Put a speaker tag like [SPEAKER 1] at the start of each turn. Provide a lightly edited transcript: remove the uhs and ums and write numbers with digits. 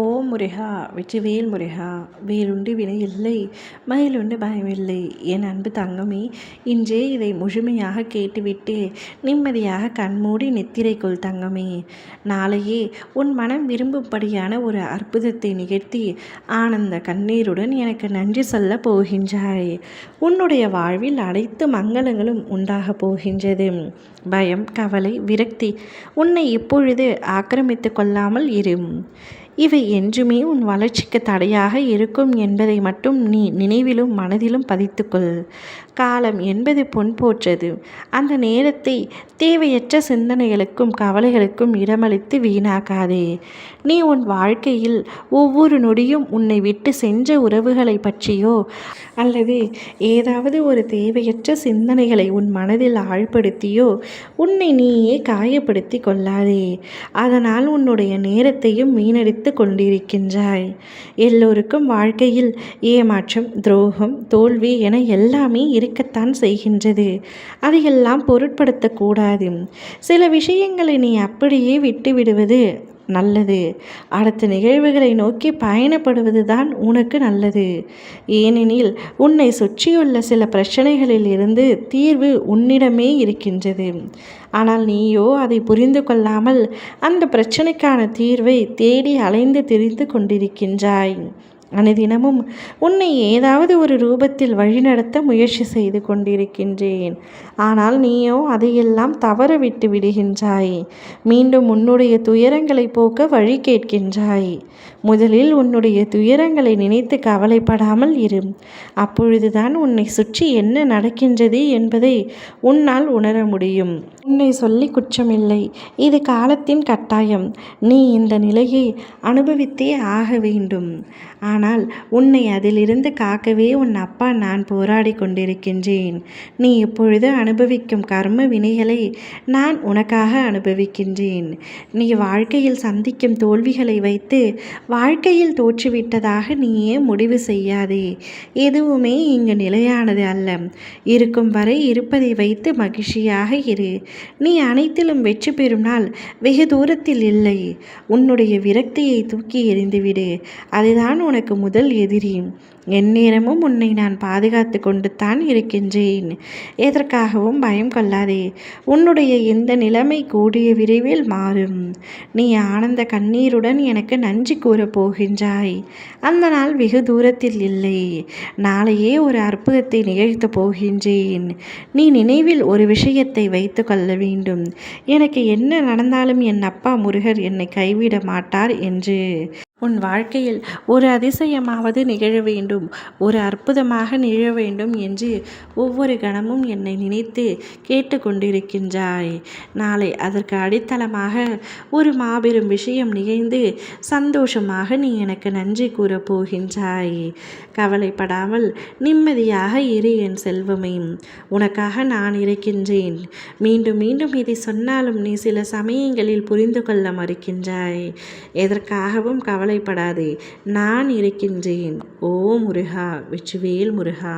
[SPEAKER 1] ஓ முருகா, வெற்றிவேல் முருகா, வேலுண்டு வினை இல்லை, மயிலுண்டு பயமில்லை. என் அன்பு தங்கமே, இன்றே இதை முழுமையாக கேட்டுவிட்டு நிம்மதியாக கண்மூடி நித்திரைக்குள் தங்கமே. நாளையே உன் மனம் விரும்பும்படியான ஒரு அற்புதத்தை நிகழ்த்தி ஆனந்த கண்ணீருடன் எனக்கு நன்றி சொல்ல போகின்றாய். உன்னுடைய வாழ்வில் அனைத்து மங்களங்களும் உண்டாக போகின்றது. பயம், கவலை, விரக்தி உன்னை இப்பொழுது ஆக்கிரமித்து கொள்ளாமல் இரு. இவை என்றுமே உன் வளர்ச்சிக்கு தடையாக இருக்கும் என்பதை மட்டும் நீ நினைவிலும் மனதிலும் பதித்துக்கொள். காலம் என்பது பொன் போற்றது. அந்த நேரத்தை தேவையற்ற சிந்தனைகளுக்கும் கவலைகளுக்கும் இடமளித்து வீணாக்காதே. நீ உன் வாழ்க்கையில் ஒவ்வொரு நொடியும் உன்னை விட்டு சென்ற உறவுகளை பற்றியோ அல்லது ஏதாவது ஒரு தேவையற்ற சிந்தனைகளை உன் மனதில் ஆழ்படுத்தியோ உன்னை நீயே காயப்படுத்தி கொள்ளாதே. அதனால் உன்னுடைய நேரத்தையும் வீணடித்து கொண்டிருக்கின்றாய். எல்லோருக்கும் வாழ்க்கையில் ஏமாற்றம், துரோகம், தோல்வி என எல்லாமே இருக்கத்தான் செய்கின்றது. அதையெல்லாம் பொருட்படுத்தக்கூடாது. சில விஷயங்களை நீ அப்படியே விட்டுவிடுவது நல்லது. அடுத்த நிகழ்வுகளை நோக்கி பயணப்படுவது தான் உனக்கு நல்லது. ஏனெனில் உன்னை சுற்றியுள்ள சில பிரச்சனைகளில் இருந்து தீர்வு உன்னிடமே இருக்கின்றது. ஆனால் நீயோ அதை புரிந்து கொள்ளாமல் அந்த பிரச்சனைக்கான தீர்வை தேடி அலைந்து திரிந்து கொண்டிருக்கின்றாய். அனுதினமும் உன்னை ஏதாவது ஒரு ரூபத்தில் வழிநடத்த முயற்சி செய்து கொண்டிருக்கின்றேன். ஆனால் நீயோ அதையெல்லாம் தவற விட்டு விடுகின்றாய். மீண்டும் உன்னுடைய துயரங்களை போக்க வழி கேட்கின்றாய். முதலில் உன்னுடைய துயரங்களை நினைத்து கவலைப்படாமல் இரு. அப்பொழுதுதான் உன்னை சுற்றி என்ன நடக்கின்றது என்பதை உன்னால் உணர முடியும். உன்னை சொல்லி குற்றமில்லை. இது காலத்தின் கட்டாயம். நீ இந்த நிலையை அனுபவித்தே ஆக வேண்டும். ஆனால் உன்னை அதிலிருந்து காக்கவே உன் அப்பா நான் போராடி கொண்டிருக்கின்றேன். நீ இப்பொழுது அனுபவிக்கும் கர்ம வினைகளை நான் உனக்காக அனுபவிக்கின்றேன். நீ வாழ்க்கையில் சந்திக்கும் தோல்விகளை வைத்து வாழ்க்கையில் தோற்றுவிட்டதாக நீயே முடிவு செய்யாதே. எதுவுமே இங்கு நிலையானது அல்ல. இருக்கும் வரை இருப்பதை வைத்து மகிழ்ச்சியாக இரு. நீ அனைத்திலும் வெற்றி பெறும் நாள் வெகு தூரத்தில் இல்லை. உன்னுடைய விரக்தியை தூக்கி எறிந்துவிடு. அதுதான் உனக்கு முதல் எதிரி. எந்நேரமும் உன்னை நான் பாதுகாத்து கொண்டு தான் இருக்கின்றேன். எதற்காகவும் பயம் கொள்ளாதே. உன்னுடைய இந்த நிலைமை கூடிய விரைவில் மாறும். நீ ஆனந்த கண்ணீருடன் எனக்கு நன்றி கூறப் போகின்றாய். அந்த நாள் வெகு தூரத்தில் இல்லை. நாளையே ஒரு அற்புதத்தை நிகழ்த்தப் போகின்றேன். நீ நினைவில் ஒரு விஷயத்தை வைத்து கொள்ள வேண்டும். எனக்கு என்ன நடந்தாலும் என் அப்பா முருகர் என்னை கைவிட மாட்டார் என்று. உன் வாழ்க்கையில் ஒரு அதிசயமாவது நிகழ வேண்டும், ஒரு அற்புதமாக நிகழ வேண்டும் என்று ஒவ்வொரு கணமும் என்னை நினைத்து கேட்டுக்கொண்டிருக்கின்றாய். நாளை அதற்கு அடித்தளமாக ஒரு மாபெரும் விஷயம் நிகழ்ந்து சந்தோஷமாக நீ எனக்கு நன்றி கூறப் போகின்றாய். கவலைப்படாமல் நிம்மதியாக இரு என் செல்வமே. உனக்காக நான் இருக்கின்றேன். மீண்டும் மீண்டும் இதை சொன்னாலும் நீ சில சமயங்களில் புரிந்து கொள்ள மறுக்கின்றாய். எதற்காகவும் கவலைப்படாதே. நான் இருக்கின்றேன். ஓ முருகா, வெற்றிவேல் முருகா.